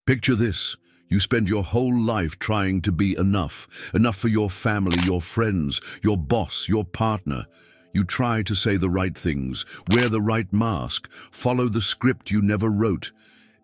Picture this. You spend your whole life trying to be enough. Enough for your family, your friends, your boss, your partner. You try to say the right things, wear the right mask, follow the script you never wrote.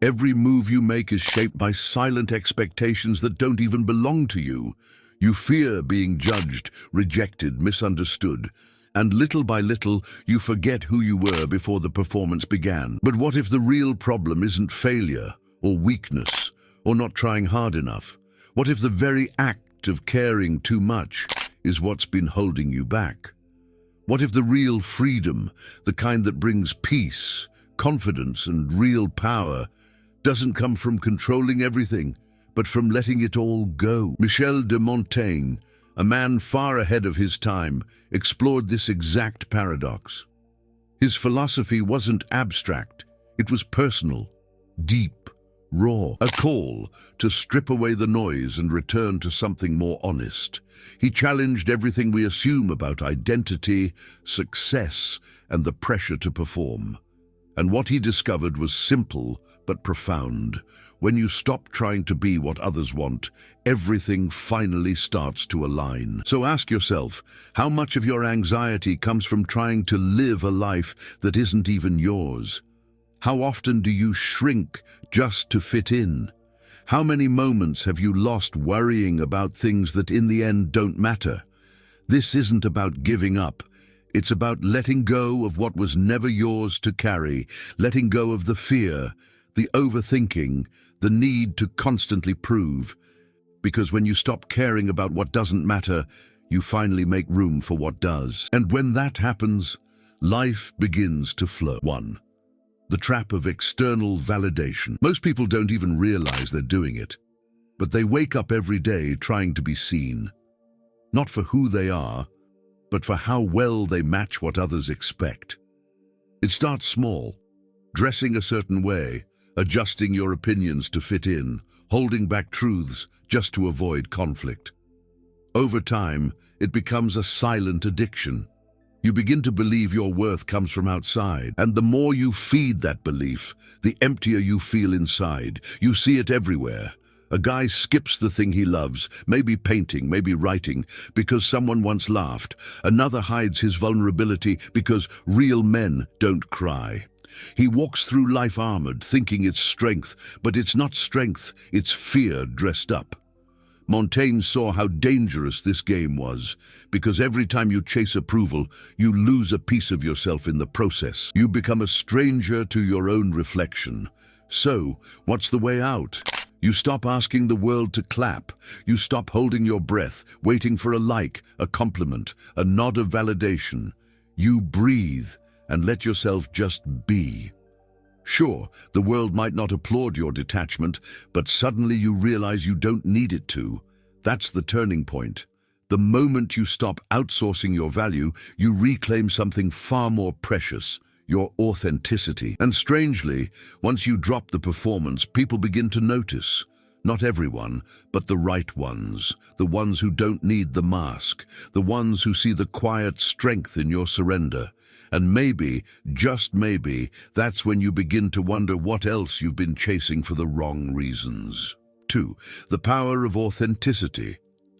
Every move you make is shaped by silent expectations that don't even belong to you. You fear being judged, rejected, misunderstood. And little by little, you forget who you were before the performance began. But what if the real problem isn't failure, or weakness, or not trying hard enough? What if the very act of caring too much is what's been holding you back? What if the real freedom, the kind that brings peace, confidence, and real power, doesn't come from controlling everything, but from letting it all go? Michel de Montaigne, a man far ahead of his time, explored this exact paradox. His philosophy wasn't abstract, it was personal, deep, raw, a call to strip away the noise and return to something more honest. He challenged everything we assume about identity, success, and the pressure to perform. And what he discovered was simple but profound. When you stop trying to be what others want, everything finally starts to align. So ask yourself, how much of your anxiety comes from trying to live a life that isn't even yours? How often do you shrink just to fit in? How many moments have you lost worrying about things that in the end don't matter? This isn't about giving up. It's about letting go of what was never yours to carry, letting go of the fear, the overthinking, the need to constantly prove. Because when you stop caring about what doesn't matter, you finally make room for what does. And when that happens, life begins to flow. 1. The trap of external validation. Most people don't even realize they're doing it, but they wake up every day trying to be seen, not for who they are, but for how well they match what others expect. It starts small, dressing a certain way, adjusting your opinions to fit in, holding back truths just to avoid conflict. Over time, it becomes a silent addiction. You begin to believe your worth comes from outside, and the more you feed that belief, the emptier you feel inside. You see it everywhere. A guy skips the thing he loves, maybe painting, maybe writing, because someone once laughed. Another hides his vulnerability because real men don't cry. He walks through life armored, thinking it's strength, but it's not strength, it's fear dressed up. Montaigne saw how dangerous this game was, because every time you chase approval, you lose a piece of yourself in the process. You become a stranger to your own reflection. So, what's the way out? You stop asking the world to clap. You stop holding your breath, waiting for a like, a compliment, a nod of validation. You breathe and let yourself just be. Sure, the world might not applaud your detachment, but suddenly you realize you don't need it to. That's the turning point. The moment you stop outsourcing your value, you reclaim something far more precious, your authenticity. And strangely, once you drop the performance, people begin to notice. Not everyone, but the right ones, the ones who don't need the mask, the ones who see the quiet strength in your surrender. And maybe, just maybe, that's when you begin to wonder what else you've been chasing for the wrong reasons. 2. The power of authenticity.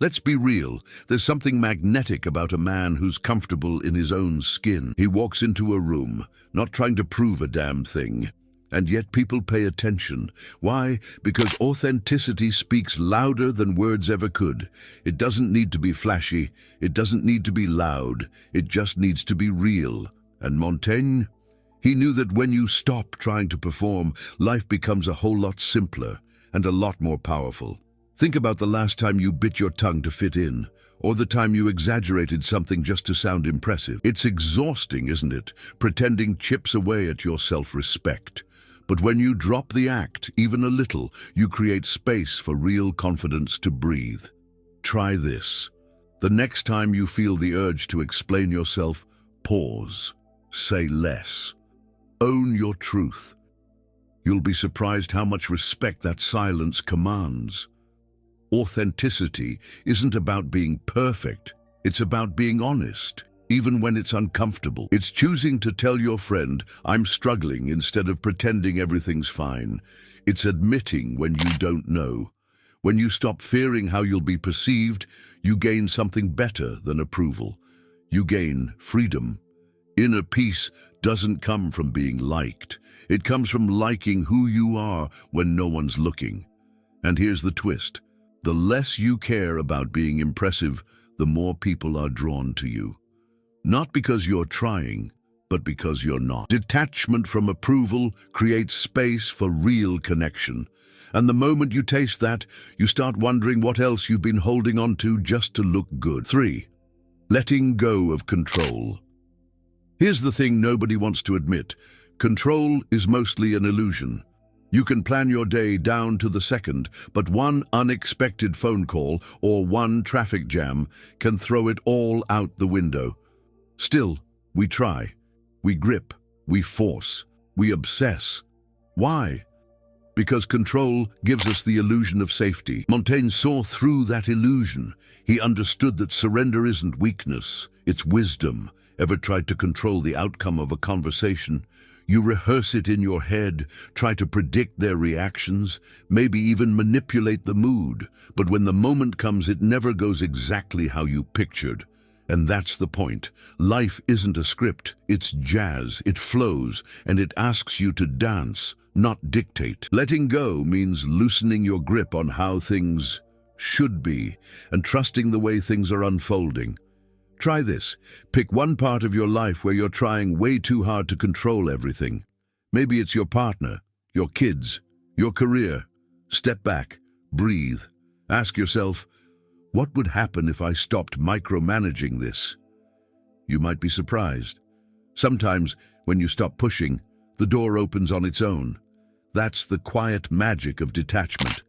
Let's be real, there's something magnetic about a man who's comfortable in his own skin. He walks into a room, not trying to prove a damn thing. And yet people pay attention. Why? Because authenticity speaks louder than words ever could. It doesn't need to be flashy. It doesn't need to be loud. It just needs to be real. And Montaigne? He knew that when you stop trying to perform, life becomes a whole lot simpler and a lot more powerful. Think about the last time you bit your tongue to fit in, or the time you exaggerated something just to sound impressive. It's exhausting, isn't it? Pretending chips away at your self-respect. But when you drop the act, even a little, you create space for real confidence to breathe. Try this. The next time you feel the urge to explain yourself, pause. Say less. Own your truth. You'll be surprised how much respect that silence commands. Authenticity isn't about being perfect. It's about being honest. even when it's uncomfortable. It's choosing to tell your friend, "I'm struggling," instead of pretending everything's fine. It's admitting when you don't know. When you stop fearing how you'll be perceived, you gain something better than approval. You gain freedom. Inner peace doesn't come from being liked. It comes from liking who you are when no one's looking. And here's the twist. The less you care about being impressive, the more people are drawn to you. Not because you're trying, but because you're not. Detachment from approval creates space for real connection. And the moment you taste that, you start wondering what else you've been holding on to just to look good. 3. Letting go of control. Here's the thing nobody wants to admit. Control is mostly an illusion. You can plan your day down to the second, but one unexpected phone call or one traffic jam can throw it all out the window. Still, we try. We grip. We force. We obsess. Why? Because control gives us the illusion of safety. Montaigne saw through that illusion. He understood that surrender isn't weakness, it's wisdom. Ever tried to control the outcome of a conversation? You rehearse it in your head, try to predict their reactions, maybe even manipulate the mood. But when the moment comes, it never goes exactly how you pictured. And that's the point. Life isn't a script, it's jazz, it flows, and it asks you to dance, not dictate. Letting go means loosening your grip on how things should be and trusting the way things are unfolding. Try this. Pick one part of your life where you're trying way too hard to control everything. Maybe it's your partner, your kids, your career. Step back, breathe. Ask yourself, what would happen if I stopped micromanaging this? You might be surprised. Sometimes, when you stop pushing, the door opens on its own. That's the quiet magic of detachment.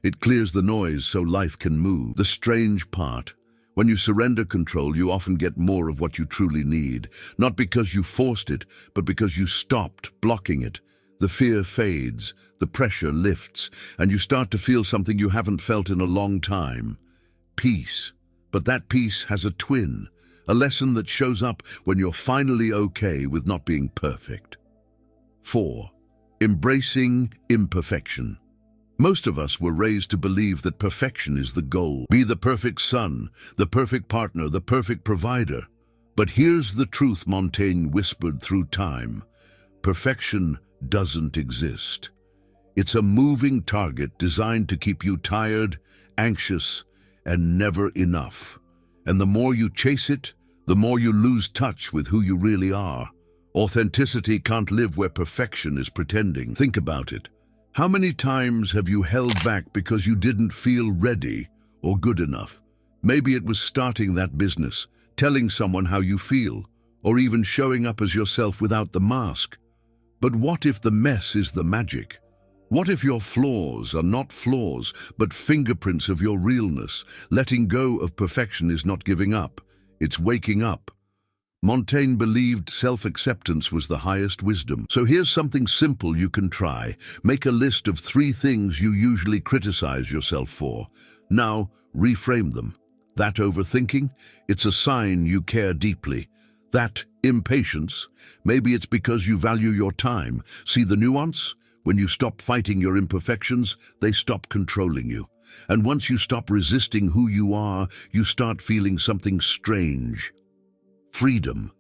It clears the noise so life can move. The strange part. When you surrender control, you often get more of what you truly need. Not because you forced it, but because you stopped blocking it. The fear fades, the pressure lifts, and you start to feel something you haven't felt in a long time. Peace. But that peace has a twin, a lesson that shows up when you're finally okay with not being perfect. 4. Embracing imperfection. Most of us were raised to believe that perfection is the goal. Be the perfect son, the perfect partner, the perfect provider. But here's the truth Montaigne whispered through time. Perfection doesn't exist. It's a moving target designed to keep you tired, anxious, and never enough. And the more you chase it, the more you lose touch with who you really are. Authenticity can't live where perfection is pretending. Think about it. How many times have you held back because you didn't feel ready or good enough? Maybe it was starting that business, telling someone how you feel, or even showing up as yourself without the mask. But what if the mess is the magic? What if your flaws are not flaws, but fingerprints of your realness? Letting go of perfection is not giving up, it's waking up. Montaigne believed self-acceptance was the highest wisdom. So here's something simple you can try. Make a list of 3 things you usually criticize yourself for. Now, reframe them. That overthinking, it's a sign you care deeply. That impatience, maybe it's because you value your time. See the nuance? When you stop fighting your imperfections, they stop controlling you. And once you stop resisting who you are, you start feeling something strange. Freedom.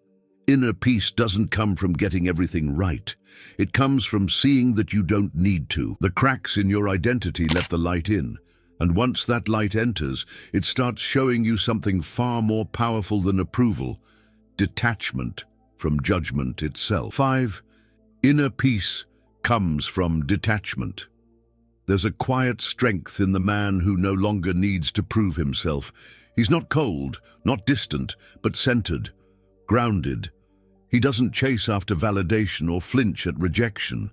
Inner peace doesn't come from getting everything right. It comes from seeing that you don't need to. The cracks in your identity let the light in. And once that light enters, it starts showing you something far more powerful than approval. Detachment from judgment itself. 5. Inner peace comes from detachment. There's a quiet strength in the man who no longer needs to prove himself. He's not cold, not distant, but centered. Grounded. He doesn't chase after validation or flinch at rejection.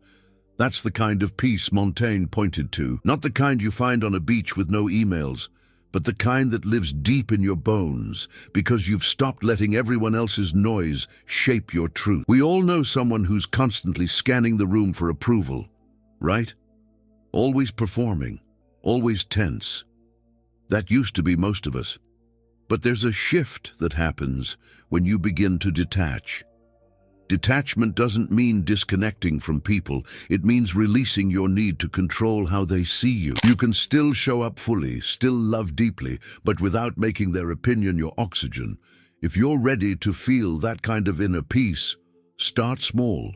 That's the kind of peace Montaigne pointed to. Not the kind you find on a beach with no emails, but the kind that lives deep in your bones because you've stopped letting everyone else's noise shape your truth. We all know someone who's constantly scanning the room for approval, right? Always performing, always tense. That used to be most of us. But there's a shift that happens when you begin to detach. Detachment doesn't mean disconnecting from people. It means releasing your need to control how they see you. You can still show up fully, still love deeply, but without making their opinion your oxygen. If you're ready to feel that kind of inner peace, start small.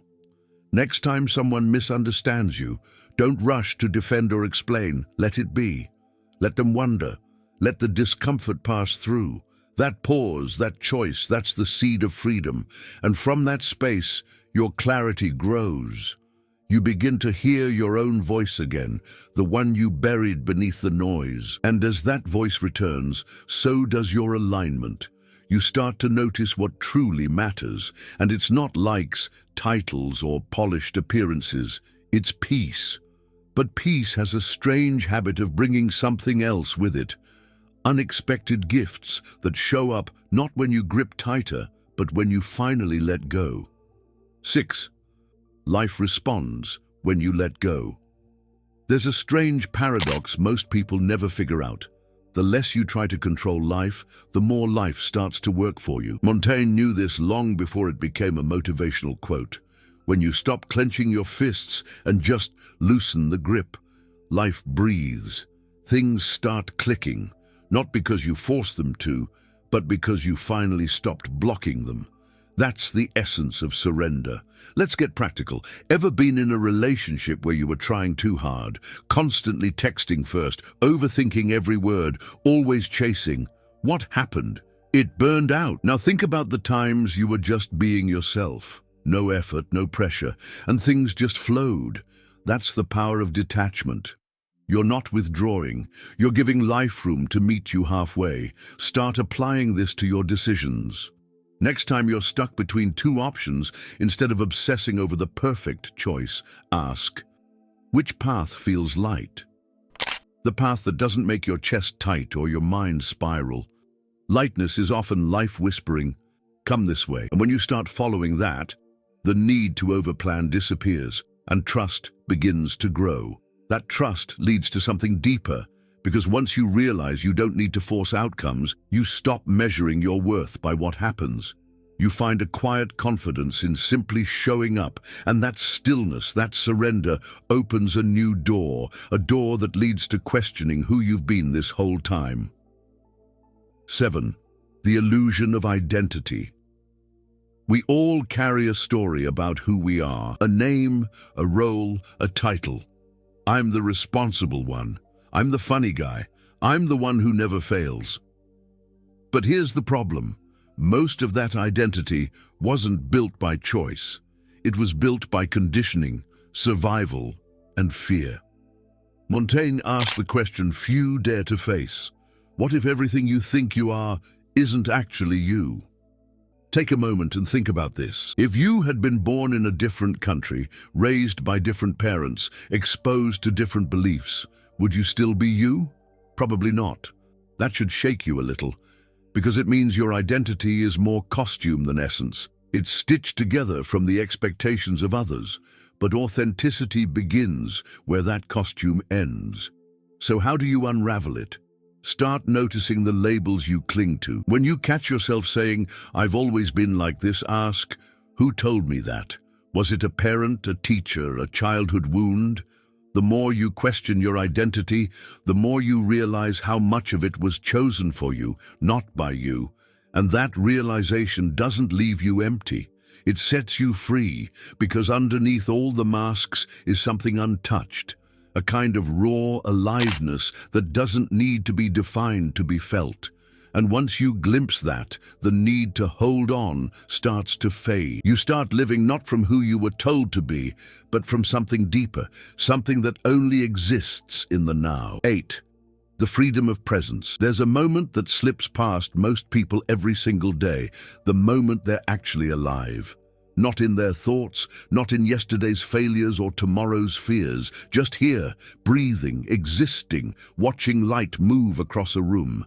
Next time someone misunderstands you, don't rush to defend or explain. Let it be. Let them wonder. Let the discomfort pass through. That pause, that choice, that's the seed of freedom. And from that space, your clarity grows. You begin to hear your own voice again, the one you buried beneath the noise. And as that voice returns, so does your alignment. You start to notice what truly matters, and it's not likes, titles, or polished appearances. It's peace. But peace has a strange habit of bringing something else with it. Unexpected gifts that show up not when you grip tighter, but when you finally let go. 6. Life responds when you let go. There's a strange paradox most people never figure out. The less you try to control life, the more life starts to work for you. Montaigne knew this long before it became a motivational quote. When you stop clenching your fists and just loosen the grip, life breathes. Things start clicking. Not because you forced them to, but because you finally stopped blocking them. That's the essence of surrender. Let's get practical. Ever been in a relationship where you were trying too hard, constantly texting first, overthinking every word, always chasing? What happened? It burned out. Now think about the times you were just being yourself. No effort, no pressure, and things just flowed. That's the power of detachment. You're not withdrawing. You're giving life room to meet you halfway. Start applying this to your decisions. Next time you're stuck between two options, instead of obsessing over the perfect choice, ask, which path feels light? The path that doesn't make your chest tight or your mind spiral. Lightness is often life whispering, come this way. And when you start following that, the need to overplan disappears and trust begins to grow. That trust leads to something deeper, because once you realize you don't need to force outcomes, you stop measuring your worth by what happens. You find a quiet confidence in simply showing up, and that stillness, that surrender, opens a new door, a door that leads to questioning who you've been this whole time. 7. The illusion of identity. We all carry a story about who we are, a name, a role, a title. I'm the responsible one. I'm the funny guy. I'm the one who never fails. But here's the problem. Most of that identity wasn't built by choice. It was built by conditioning, survival, and fear. Montaigne asked the question few dare to face. What if everything you think you are isn't actually you? Take a moment and think about this. If you had been born in a different country, raised by different parents, exposed to different beliefs, would you still be you? Probably not. That should shake you a little, because it means your identity is more costume than essence. It's stitched together from the expectations of others, but authenticity begins where that costume ends. So how do you unravel it? Start noticing the labels you cling to. When you catch yourself saying, I've always been like this, ask, who told me that? Was it a parent, a teacher, a childhood wound? The more you question your identity, the more you realize how much of it was chosen for you, not by you. And that realization doesn't leave you empty. It sets you free, because underneath all the masks is something untouched. A kind of raw aliveness that doesn't need to be defined to be felt. And once you glimpse that, the need to hold on starts to fade. You start living not from who you were told to be, but from something deeper, something that only exists in the now. 8. The freedom of presence. There's a moment that slips past most people every single day, the moment they're actually alive. Not in their thoughts, not in yesterday's failures or tomorrow's fears, just here, breathing, existing, watching light move across a room.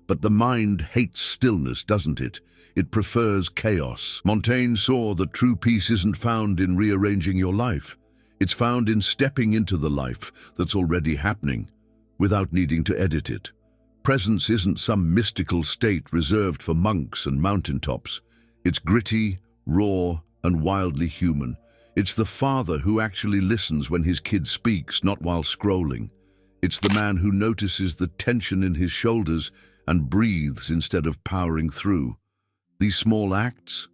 But the mind hates stillness, doesn't it? It prefers chaos. Montaigne saw that true peace isn't found in rearranging your life. It's found in stepping into the life that's already happening, without needing to edit it. Presence isn't some mystical state reserved for monks and mountaintops. It's gritty, raw, and wildly human. It's the father who actually listens when his kid speaks, not while scrolling. It's the man who notices the tension in his shoulders and breathes instead of powering through. These small acts,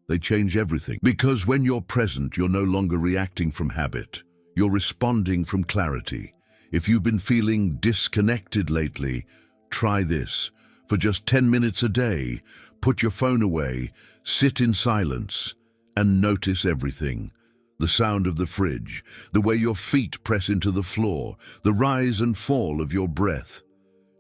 they change everything. Because when you're present, you're no longer reacting from habit. You're responding from clarity. If you've been feeling disconnected lately, try this. For just 10 minutes a day, put your phone away, sit in silence, and notice everything. The sound of the fridge, the way your feet press into the floor, the rise and fall of your breath.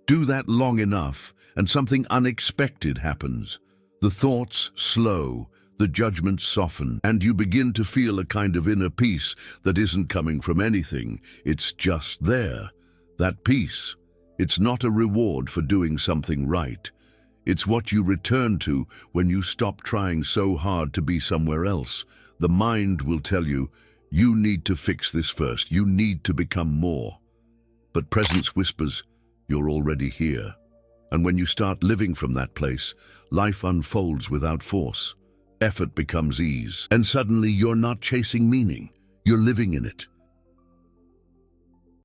Do that long enough, and something unexpected happens. The thoughts slow, the judgments soften, and you begin to feel a kind of inner peace that isn't coming from anything. It's just there. That peace. It's not a reward for doing something right. It's what you return to when you stop trying so hard to be somewhere else. The mind will tell you, you need to fix this first. You need to become more. But presence whispers, you're already here. And when you start living from that place, life unfolds without force. Effort becomes ease. And suddenly you're not chasing meaning. You're living in it.